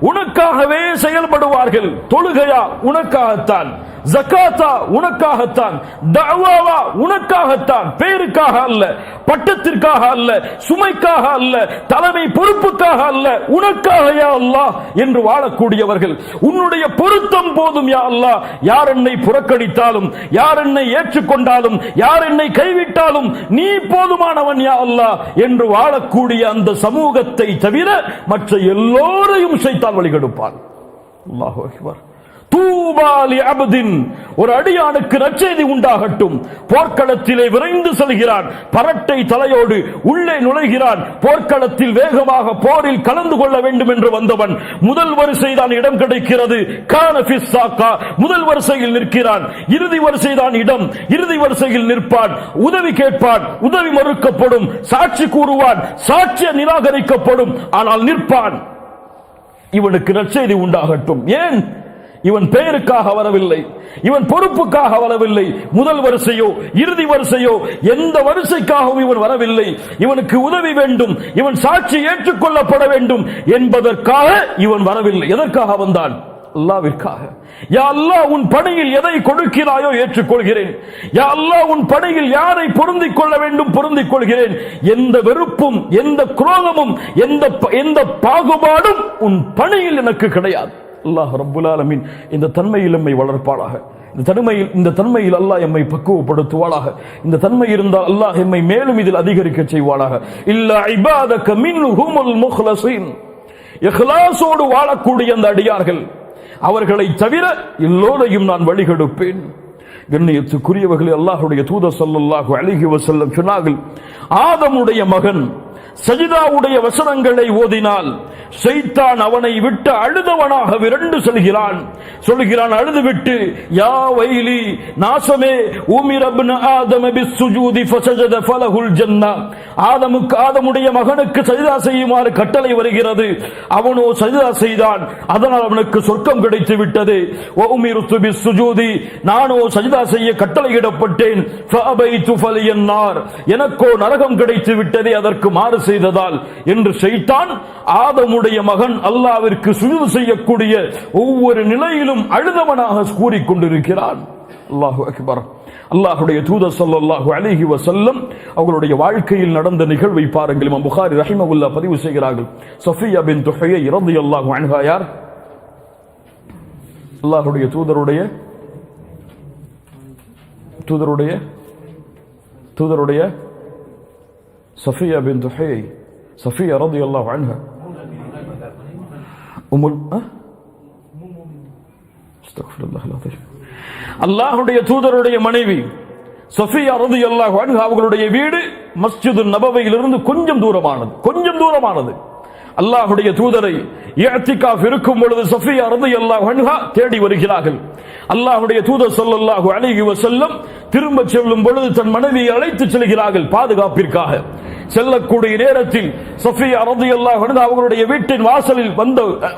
உனக்காகவே செயல்படுவார்கள். தொழுகையா உனக்காகத்தான், ஜகாத்தா உனக்காகத்தான், தஅவாவா உனக்காகத்தான், பேருக்காக அல்ல, பட்டத்திற்காக அல்ல, சுமைக்காக அல்ல, தலைமை பொறுப்புக்காக அல்ல, உனக்காக யா அல்லாஹ் என்று வாழக்கூடியவர்கள். உன்னுடைய பொருத்தம் போதும் யா அல்லாஹ், யார் என்னை புறக்கணித்தாலும், யார் என்னை ஏற்றுக்கொண்டாலும், யார் என்னை கைவிட்டாலும் நீ போதுமானவன் யா அல்லாஹ் என்று வாழக்கூடிய அந்த சமூகத்தை தவிர மற்ற எல்லோரையும் ஷைத்தான் வழிகெடுப்பான். அல்லாஹு அக்பர். தூபாலி அப்தின், ஒரு அடியானுக்கு நற்செய்தி உண்டாகட்டும். போர்க்களத்திலே விரைந்து செல்கிறான், பரட்டை தலையோடு உள்ளே நுழைகிறான். போர்க்களத்தில் வேகமாக போரில் கலந்து கொள்ள வேண்டும் என்று வந்தவன் முதல் வரிசைதான் இடம் கிடைக்கிறது. கான ஃபிஸ் சாக்கா, முதல் வரிசையில் நிற்கிறான். இறுதி வரிசைதான் இடம், இறுதி வரிசையில் நிற்பான். உதவி கேட்பான், உதவி மறுக்கப்படும். சாட்சி கூறுவான், சாட்சிய நிராகரிக்கப்படும். ஆனால் நிற்பான். இவனுக்கு நற்செய்தி உண்டாகட்டும். ஏன்? இவன் பெயருக்காக வரவில்லை, இவன் பொறுப்புக்காக வரவில்லை. முதல் வரிசையோ இறுதி வரிசையோ எந்த வரிசைக்காகவும் இவன் வரவில்லை. இவனுக்கு உதவி வேண்டும், இவன் சாட்சி ஏற்றுக்கொள்ளப்பட வேண்டும் என்பதற்காக இவன் வரவில்லை. எதற்காக வந்தான்? அல்லாஹ்விற்காக. யா அல்லாஹ், உன் பணியில் எதை கொடுக்கிறாயோ ஏற்றுக்கொள்கிறேன். யா அல்லாஹ், உன் பணியில் யாரை பொருந்திக் கொள்ள வேண்டும் பொருந்திக் கொள்கிறேன். எந்த வெறுப்பும், எந்த குரோதமும், எந்த பாகுபாடும் உன் பணியில் எனக்கு கிடையாது. அல்லாஹ் ரப்புல் ஆலமீன் இந்த தன்மையில் எம்மை வளர்ப்பாளாக. இந்த தன்மையில் அல்லாஹ் எம்மை பக்குவப்படுத்துவாளாக. இந்த தன்மை இருந்தால் அல்லாஹ் எம்மை மேலும் இதில் அதிகரிக்க செய்வாளாக. இல்லா இபாதக மின்ஹுமுல் முக்லஸீன், இஹ்லாஸோடு வாழக்கூடிய அந்த அடியார்கள், அவர்களை தவிர எல்லோரையும் நான் வழிகெடுப்பேன். கண்ணியத்துக்குரியவர்களே, அல்லாஹ்வுடைய தூதர் ஸல்லல்லாஹு அலைஹி வஸல்லம் சொன்னார்கள், ஆதமுடைய மகன் சஜிதாவுடைய வசனங்களை ஓதினால் ஷைத்தான் அவனை விட்டு அழுதவனாக விரண்டு சொல்கிறான். அழுதுவிட்டு, யா வைலி, நாசமே, உமிர இப்னு ஆதம பிஸ்ஸுஜூதி ஃபஸஜத ஃபலஹுல் ஜன்னah, ஆதமுடைய மகனுக்கு சஜிதா செய்யுமாறு கட்டளை வருகிறது, அவனோ சஜிதா செய்தான், அதனால் அவனுக்கு சொர்க்கம் கிடைத்து விட்டது. வ உமிர்து பிஸ்ஸுஜூதி, நானோ சஜிதா செய்ய கட்டளையிடப்பட்டேன். ஃபஅபைது ஃபலியன்னார், எனக்கோ நரகம் கிடைத்து விட்டதே, அதற்கு மாறு செய்ததால் என்று ஷைத்தான் ஆதமுடைய மகன் அல்லாஹ்விற்கு சுஜூது செய்யக்கூடிய ஒவ்வொரு நிலையிலும் அழுதவனாக கூறிக்கொண்டிருக்கிறான். அல்லாஹு அக்பர். அல்லாஹ்வுடைய தூதர் ஸல்லல்லாஹு அலைஹி வஸல்லம் அவர்களுடைய வாழ்க்கையில் நடந்த நிகழ்வை பாருங்கள். இமாம் புகாரி ரஹிமஹுல்லாஹ் பதிவு செய்கிறார்கள். சஃபியா பின்த் ஹுயை ரலியல்லாஹு அன்ஹா யார்? அல்லாஹ்வுடைய தூதருடைய சஃபியா பின்த் ஹுயை, சஃபியா ரலியல்லாஹு அன்ஹா அல்லாஹ்வுடைய தூதருடைய மனைவி சஃபியா ரலியல்லாஹு அன்ஹா அவர்களுடைய வீடு மஸ்ஜிது நபவியிலிருந்து கொஞ்சம் தூரமானது. அல்லாஹ்வுடைய தூதரை இஅ்திகாஃப் இருக்கும் பொழுது சஃபியா ரலியல்லாஹு அன்ஹா தேடி வருகிறார்கள். அல்லாஹ்வுடைய தூதர் ஸல்லல்லாஹு அலைஹி வஸல்லம் திரும்ப செல்லும் பொழுது தன் மனைவியை அழைத்து செல்கிறார்கள் பாதுகாப்பிற்காக. செல்லக்கூடிய நேரத்தில் சஃபியா ரலியல்லாஹு அன்ஹா அவர்களுடைய வீட்டின் வாசலில்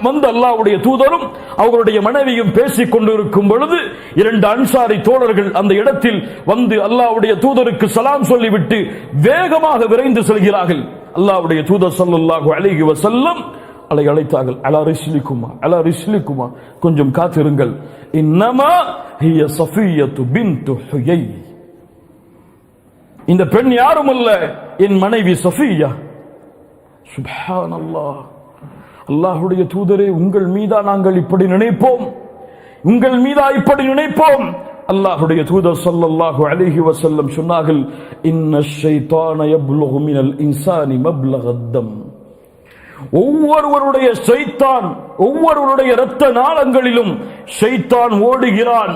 வந்த அல்லாஹ்வுடைய தூதரும் அவர்களுடைய மனைவியும் பேசிக் கொண்டிருக்கும் பொழுது இரண்டு அன்சாரி தோழர்கள் அந்த இடத்தில் வந்து அல்லாஹ்வுடைய தூதருக்கு சலாம் சொல்லிவிட்டு வேகமாக விரைந்து செல்கிறார்கள். அல்லாஹ்வுடைய தூதர் ஸல்லல்லாஹு அலைஹி வஸல்லம் அழைத்தார்கள். அலா ரிஸ்லிகுமா, கொஞ்சம் காத்திருங்கள். இன்னமா ஹிய சஃபியத்து பின்த் ஹுயை, இந்த பெண் யாரும் அல்ல, என் மனைவி சஃபியா. சுப்ஹானல்லாஹ். அல்லாஹ்வுடைய தூதரே, உங்கள் மீதா நாங்கள் இப்படி நினைப்போம், அல்லாஹ்வுடைய தூதர் ஸல்லல்லாஹு அலைஹி வஸல்லம் சொன்னார்கள், இன்னஷ் ஷைத்தான யப்லுகு மினல் இன்சானி மப்லகத் தம். ஒவ்வொருவருடைய இரத்த நாளங்களிலும் ஷைத்தான் ஓடுகிறான்.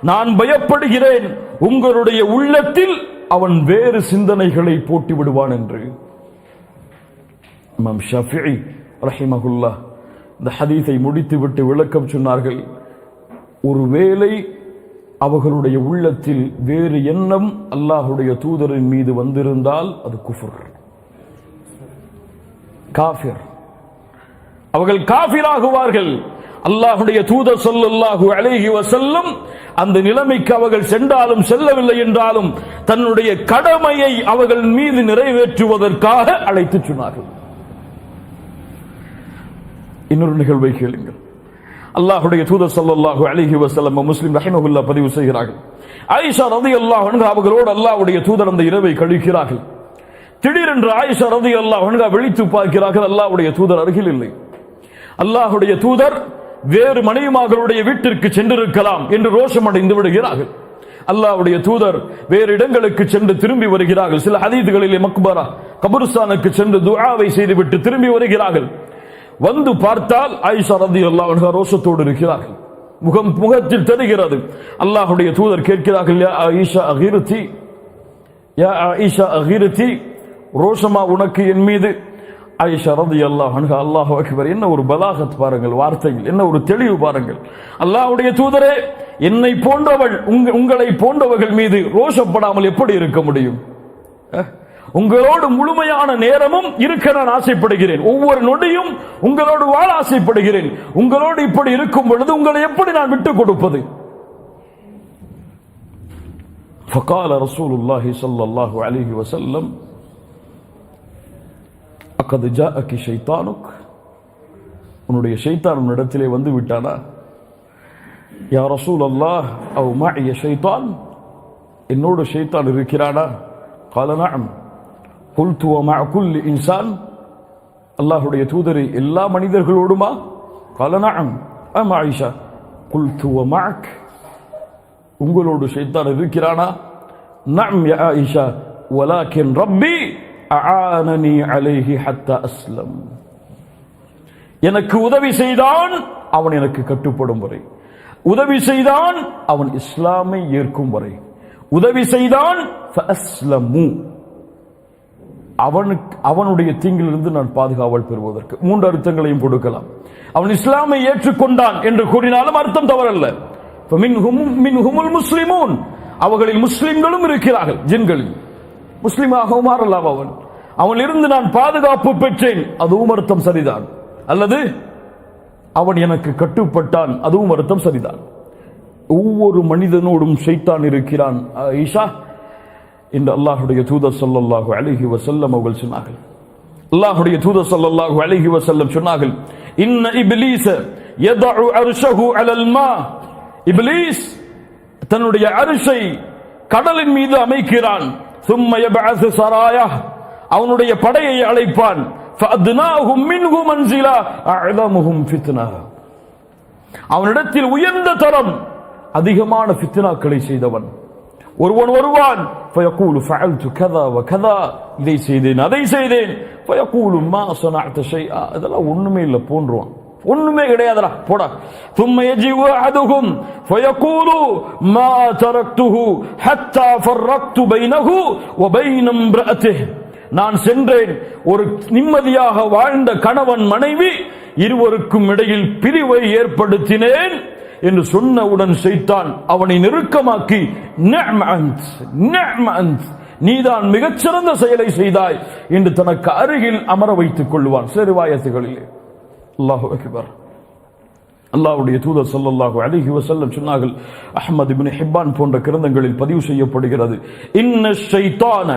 நான் பயப்படுகிறேன் உங்களுடைய உள்ளத்தில் அவன் வேறு சிந்தனைகளை போட்டு விடுவான் என்று. இமாம் ஷாஃபிஈ ரஹிமஹுல்லாஹ் இந்த ஹதீஸை முடித்துவிட்டு விளக்கம் சொன்னார்கள். ஒருவேளை அவர்களுடைய உள்ளத்தில் வேறு எண்ணம் அல்லாஹ்வுடைய தூதரின் மீது வந்திருந்தால் அது குஃப்ர், காஃபிர், அவர்கள் காஃபிராகுவார்கள். அல்லாஹ்வுடைய தூதர் ஸல்லல்லாஹு அலைஹி வஸல்லம் அந்த நிலைமைக்கு அவர்கள் சென்றாலும் செல்லவில்லை என்றாலும் தன்னுடைய கடமையை அவர்கள் மீது நிறைவேற்றுவதற்காக அழைத்து சொன்னார்கள். இன்னொரு நிகழ்வை கேளுங்கள். அல்லாஹ்வுடைய தூதர் ஸல்லல்லாஹு அலைஹி வஸல்லம் முஸ்லிம் ரஹிமஹுல்லாஹ் பதிவு செய்கிறார்கள். ஆயிஷா ரலியல்லாஹு அன்ஹா அவர்களோடு அல்லாஹ்வுடைய தூதர் அந்த இரவை கழிக்கிறார்கள். திடீரென்று ஆயிஷா ரலியல்லாஹு அன்ஹா விழித்து பார்க்கிறார்கள், அல்லாஹ்வுடைய தூதர் அருகில் இல்லை. அல்லாஹ்வுடைய தூதர் வேறு மனைவிமார்களுடைய வீட்டிற்கு சென்றிருக்கலாம் என்று ரோஷம் அடைந்து விடுகிறார்கள். அல்லாஹ்வுடைய தூதர் வேறு இடங்களுக்கு சென்று திரும்பி வருகிறார்கள். சில ஹதீதுகளிலே மக்பரா கபருஸ்தானுக்கு சென்று துஆவை செய்துவிட்டு திரும்பி வருகிறார்கள். வந்து பார்த்தால் ஆயிஷா ரலியல்லாஹு அன்ஹா ரோஷத்தோடு இருக்கிறார்கள். முகத்தில் தெரிகிறது. அல்லாஹ்வுடைய தூதர் கேட்கிறார்கள், யா ஆயிஷா அகிர்தி, ரோஷமா உனக்கு என் மீது? ஆயிஷா ரலியல்லாஹு அன்ஹா, அல்லாஹு அக்பர், என்ன ஒரு பலாகத் பாருங்கள், வார்த்தைகள் என்ன ஒரு தெளிவு பாருங்கள். அல்லாஹ்வுடைய தூதரே, என்னை போன்றவள் உங்களை போன்றவர்கள் மீது ரோஷப்படாமல் எப்படி இருக்க முடியும்? உங்களோடு முழுமையான நேரமும் இருக்க நான் ஆசைப்படுகிறேன், ஒவ்வொரு நொடியும் உங்களோடு வாழ ஆசைப்படுகிறேன். உங்களோடு இப்படி இருக்கும் பொழுது உங்களை எப்படி நான் விட்டுக் கொடுப்பது? فقال رسول الله صلى الله عليه وسلم أقد جاءك شيطانك, உன்னுடைய ஷைத்தான் உன்னிடத்திலே வந்து விட்டானா? யா ரசூல் அல்லாஹ், அவ் மஅய ஷைத்தான், என்னோடு ஷைத்தான் இருக்கிறானா? قال نعم قلت ومع كل إنسان, அல்லாஹ்வுடைய தூதரே, எல்லா மனிதர்களோடுமா? قال نعم أم عائشة قلت ومعك, உங்களோடு ஷைத்தான் இருக்கிறானா? நஅம் யா ஆயிஷா வலாக்கின் ரப்பி அஆனனி அலைஹி ஹத்தா அஸ்லம், எனக்கு உதவி செய்தான் அவன் எனக்கு கட்டுப்படும் வரை, உதவி செய்தான் அவன் இஸ்லாமை ஏற்கும் வரை, உதவி செய்தான் ஃபஅஸ்லமு, அவனுடைய தீங்கிலிருந்து நான் பாதுகாவல் பெறுவதற்கு. மூன்று அர்த்தங்களையும் கொடுக்கலாம். அவன் இஸ்லாமை ஏற்றுக்கொண்டான் என்று கூறினாலும் அர்த்தம் தவறல்ல. மின்ஹுமுல் முஸ்லிமூன், அவர்களில் முஸ்லிம்களும் இருக்கிறார்கள், ஜின்களில் முஸ்லிமாக மாறலாம். அவனிலிருந்து நான் பாதுகாப்பு பெற்றேன், அதுவும் அர்த்தம் சரிதான். அல்லது அவன் எனக்கு கட்டுப்பட்டான், அதுவும் அர்த்தம் சரிதான். ஒவ்வொரு மனிதனோடும் ஷைத்தான் இருக்கிறான் ஆயிஷா என்று அல்லாஹ்வுடைய தூதர் ஸல்லல்லாஹு அலைஹி வஸல்லம் அவர்கள் சொன்னார்கள். அல்லாஹ்வுடைய தூதர் ஸல்லல்லாஹு அலைஹி வஸல்லம் சொன்னார்கள், இன்ன இப்லீஸ யதஉ அர்ஷஹு அலல் மா, இப்லீஸ் தன்னுடைய அரிசை கடலின் மீது அமைக்கிறான். ثم يبعث سرايا அவனுடைய படையை அழைப்பான். فأدناهم منه منزلا أعظمهم فتنة அவனிடத்தில் உயர்ந்த தரம் அதிகமான ஃபித்னாக்களை செய்தவன் ஒருவன் வருவான். فيقول فعلت كذا وكذا இதை செய்தேன் அதை செய்தேன். فيقول ما صنعت شيئا அதெல்லாம் ஒண்ணுமே இல்ல போன்றுவான். ஒண்ணுமே கிடையாதுடா போடா. ثم يجيء احدهم فيقول ما تركته حتى فرقت بينه وبين امراته நான் சென்றேன், ஒரு நிம்மதியாக வாழ்ந்த கணவன் மனைவி இருவருக்கும் இடையில் பிரிவை ஏற்படுத்தினேன் என்று சொன்னவுடன் ஷைத்தான் அவனை நெருக்கமாக்கி நீதான் மிகச்சிறந்த செயலை செய்தாய் என்று தனக்கு அருகில் அமர வைத்துக் கொள்வான். சில ரிவாயத்துகளிலே அல்லாஹு அக்பர். அல்லாஹ்வுடைய தூதர் ஸல்லல்லாஹு அலைஹி வஸல்லம் சொன்னார்கள், அஹ்மத் இப்னு ஹிப்பான் போன்ற கிரந்தங்களில் பதிவு செய்யப்படுகிறது, இன்ன ஷைத்தான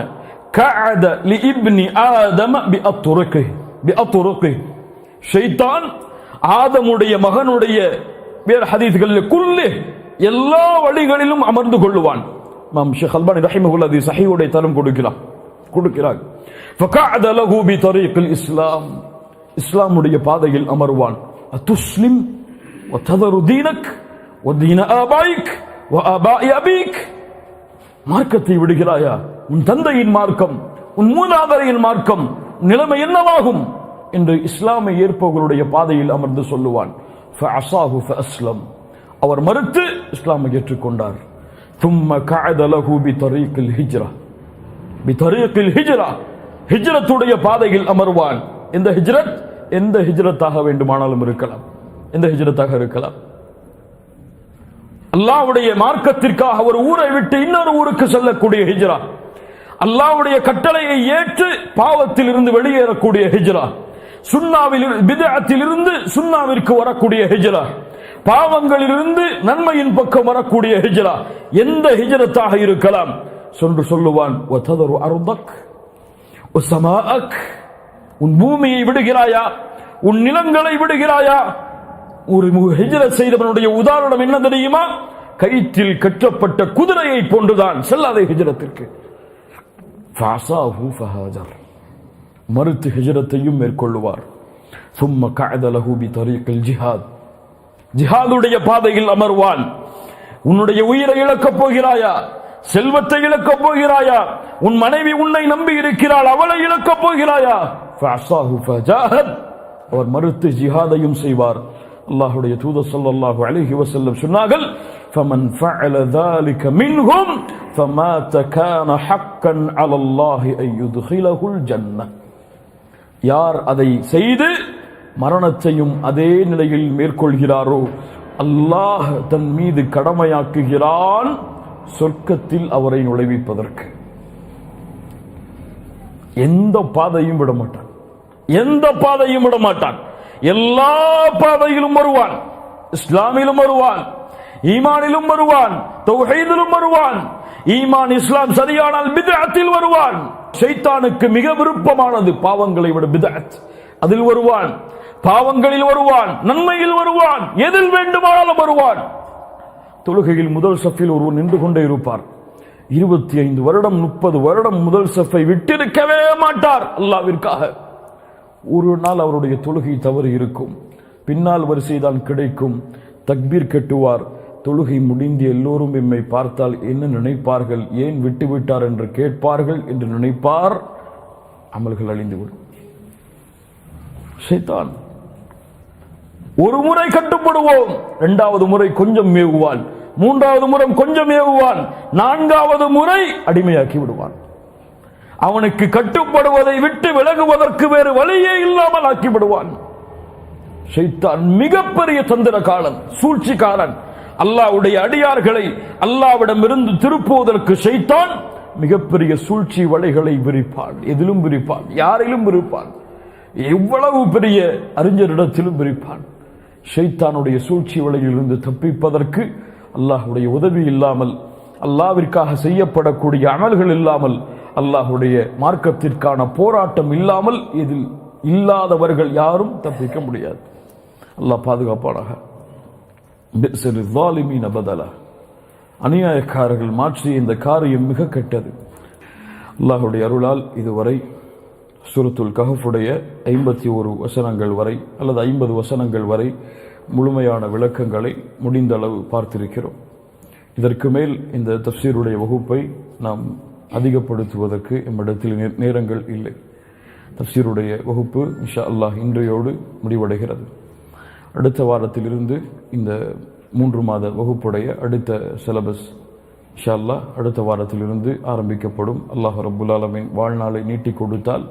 கஅத லிஇப்னி ஆதம பிஅத்ருகி ஷைத்தான் ஆதமுடைய மகனுடைய வேறு ஹதீஸ்களில் குல்லி எல்லா வழிகளிலும் அமர்ந்து கொள்ளுவான். இமாம் ஷேக் அல்பானி ரஹிமஹுல்லாஹ் ஸஹீஹுடைய தரம் கொடுக்கிறார். ஃபகஅத லஹு பிதரீகில் இஸ்லாம் இஸ்லாமுடைய பாதையில் அமர்வான். அத்துஸ்லிம் வததரு தீனக் வதீன ஆபாயிக் வஆபாஇ அபீக் மார்க்கத்தை விடுகிறாயா, உன் தந்தையின் மார்க்கம், உன் மூதாதையின் மார்க்கம், நிலைமை என்னவாகும் என்று இஸ்லாமை ஏற்பவர்களுடைய பாதையில் அமர்ந்து சொல்லுவான். ஃபஅஸாஹு ஃபஅஸ்லம் அவர் மறுத்து இஸ்லாமை ஏற்றுக்கொண்டார். ثم قعد له بطريق الهجرة ஹிஜ்ரத்துடைய பாதையில் அமர்வான். இந்த ஹிஜ்ரத் எந்த ஹிஜ்ரத்தாக வேண்டுமானாலும் இருக்கலாம், எந்த ஹிஜ்ரத்தாக இருக்கலாம். அல்லாஹ்வுடைய மார்க்கத்திற்காக ஒரு ஊரை விட்டு இன்னொரு ஊருக்கு செல்லக்கூடிய ஹிஜ்ரா, அல்லாஹ்வுடைய கட்டளையை ஏற்று பாவத்தில் இருந்து வெளியேறக்கூடிய ஹிஜ்ரா, சுன்னாவில் பித்அத்தில் இருந்து சுன்னாவிற்கு வரக்கூடிய ஹிஜ்ரா, பாவங்களிலிருந்து நன்மையின் பக்கம் வரக்கூடிய ஹிஜ்ரா, எந்த ஹிஜ்ரத்தாக இருக்கலாம். சொன்று சொல்லுவான், வததரு அர்தக் வஸமாஅக் உன் பூமியை விடுகிறாயா, உன் நிலங்களை விடுகிறாயா. ஒரு ஹிஜ்ரத் செய்தவனுடைய உதாரணம் என்ன தெரியுமா? கயிற்றில் கட்டப்பட்ட குதிரையை போன்றுதான், செல்லாதே ஹிஜ்ரத்திற்கு. ஃபஅஸாஹு ஃபஹாஜர் மறுத்து ஹிஜ்ரத்தையும் மேற்கொள்ளுவார். ثم قعد له بطريق الجهاد ஜிஹாதுடைய பாதையில் அமர்வான். உன்னுடைய உயிரை இழக்கப் போகிறாயா, செல்வத்தை இழக்கப் போகிறாயா, உன் மனைவி உன்னை நம்பி இருக்கிறாள் அவளை இழக்கப் போகிறாயா. ஃபஅஸாஹு ஃபஜாஹத் அவர் மறுத்து ஜிஹாதையும் செய்வார். அல்லாஹ்வுடைய தூதர் ஸல்லல்லாஹு அலைஹி வஸல்லம் சொன்னார்கள், ஃபமன் ஃபஅல ذلك منهم فمات كان حقا على الله ان يدخله الجنه யார் அதை செய்து மரணத்தையும் அதே நிலையில் மேற்கொள்கிறாரோ அல்லாஹ் தன் மீது கடமையாக்குகிறான் சொர்க்கத்தில் அவரை நுழைவிப்பதற்கு. எந்த பாதையும் விட மாட்டான், எந்த பாதையும் விட மாட்டான். எல்லா பாதையிலும் வருவான், இஸ்லாமிலும் வருவான், ஈமானிலும் வருவான், தௌஹீதிலும் வருவான். ஈமான் இஸ்லாம் சரியானால் பித்அத்தில் வருவான். ஷைத்தானுக்கு மிக விருப்பமானது பாவங்களை விட பித்அத், அதில் வருவான். பாவங்களில் வருவான், நன்மையில் வருவான், எதில் வேண்டுமானாலும் வருவான். தொழுகையில் முதல் சஃபில் ஒருவர் நின்று கொண்டே இருப்பார். 25 வருடம் 30 வருடம் முதல் சஃபை விட்டிருக்கவே மாட்டார் அல்லாஹ்விற்காக. ஒரு நாள் அவருடைய தொழுகை தவறு இருக்கும், பின்னால் வரிசைதான் கிடைக்கும். தக்பீர் கட்டுவார். தொழுகை முடிந்து எல்லோரும் எம்மை பார்த்தால் என்ன நினைப்பார்கள், ஏன் விட்டுவிட்டார் என்று கேட்பார்கள் என்று நினைப்பார். அமல்கள் அழிந்துவிடும். ஷைத்தான் ஒரு முறை கட்டுப்படுவோம், இரண்டாவது முறை கொஞ்சம் மேவுவான், மூன்றாவது முறை கொஞ்சம் ஏவுவான், நான்காவது முறை அடிமையாக்கி விடுவான். அவனுக்கு கட்டுப்படுவதை விட்டு விலகுவதற்கு வேறு வழியே இல்லாமல் ஆக்கி விடுவான். ஷைத்தான் மிகப்பெரிய தந்திரக்காரன், சூழ்ச்சிக்காரன். அல்லாஹ்வுடைய அடியார்களை அல்லாஹ்விடமிருந்து திருப்புவதற்கு ஷைத்தான் மிகப்பெரிய சூழ்ச்சி வலைகளை விரிப்பான். எதிலும் விரிப்பான், யாரிலும் விரிப்பான், எவ்வளவு பெரிய அறிஞரிடத்திலும் விரிப்பான். ஷைத்தானுடைய சூழ்ச்சி வலையிலிருந்து தப்பிப்பதற்கு அல்லாஹ்வுடைய உதவி இல்லாமல், அல்லாஹ்விற்காக செய்யப்படக்கூடிய அமல்கள் இல்லாமல், அல்லாஹ்வுடைய மார்க்கத்திற்கான போராட்டம் இல்லாமல் இதில் இல்லாதவர்கள் யாரும் தப்பிக்க முடியாது. அல்லாஹ் பாதுகாப்பானாக. அநியாயக்காரர்கள் மாற்றிய இந்த காரியம் மிக கெட்டது. அல்லாஹுடைய அருளால் இதுவரை சூரத்துல் கஹஃபுடைய 51 வசனங்கள் வரை அல்லது 50 வசனங்கள் வரை முழுமையான விளக்கங்களை முடிந்த அளவு பார்த்திருக்கிறோம். இதற்கு மேல் இந்த தஃப்சீருடைய வகுப்பை நாம் அதிகப்படுத்துவதற்கு எம்மிடத்தில் நேரங்கள் இல்லை. தஃப்சீருடைய வகுப்பு இன்ஷா அல்லாஹ் இன்றையோடு முடிவடைகிறது. அடுத்த வாரத்திலிருந்து இந்த 3 மாத வகுப்புடைய அடுத்த சிலபஸ் இன்ஷா அல்லாஹ் அடுத்த வாரத்திலிருந்து ஆரம்பிக்கப்படும். அல்லாஹ் ரப்புல் ஆலமீன் வாழ்நாளை நீட்டி கொடுத்தால்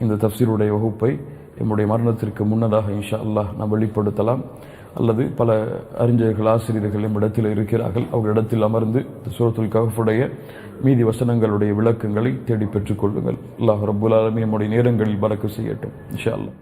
இந்த தஃப்சீருடைய வகுப்பை நம்முடைய மரணத்திற்கு முன்னதாக இன்ஷா அல்லாஹ் நாம் வெளிப்படுத்தலாம். அல்லது பல அறிஞர்கள் ஆசிரியர்கள் நம்மிடத்தில் இருக்கிறார்கள். அவர்களிடத்தில் அமர்ந்து சூரத்துல் கஹஃபுடைய மீதி வசனங்களுடைய விளக்கங்களை தேடி பெற்றுக் கொள்ளுங்கள். அல்லாஹ் ரப்புல் ஆலமீன் நம்முடைய நேரங்களில் பரக்கத் செய்யட்டும் இன்ஷா அல்லாஹ்.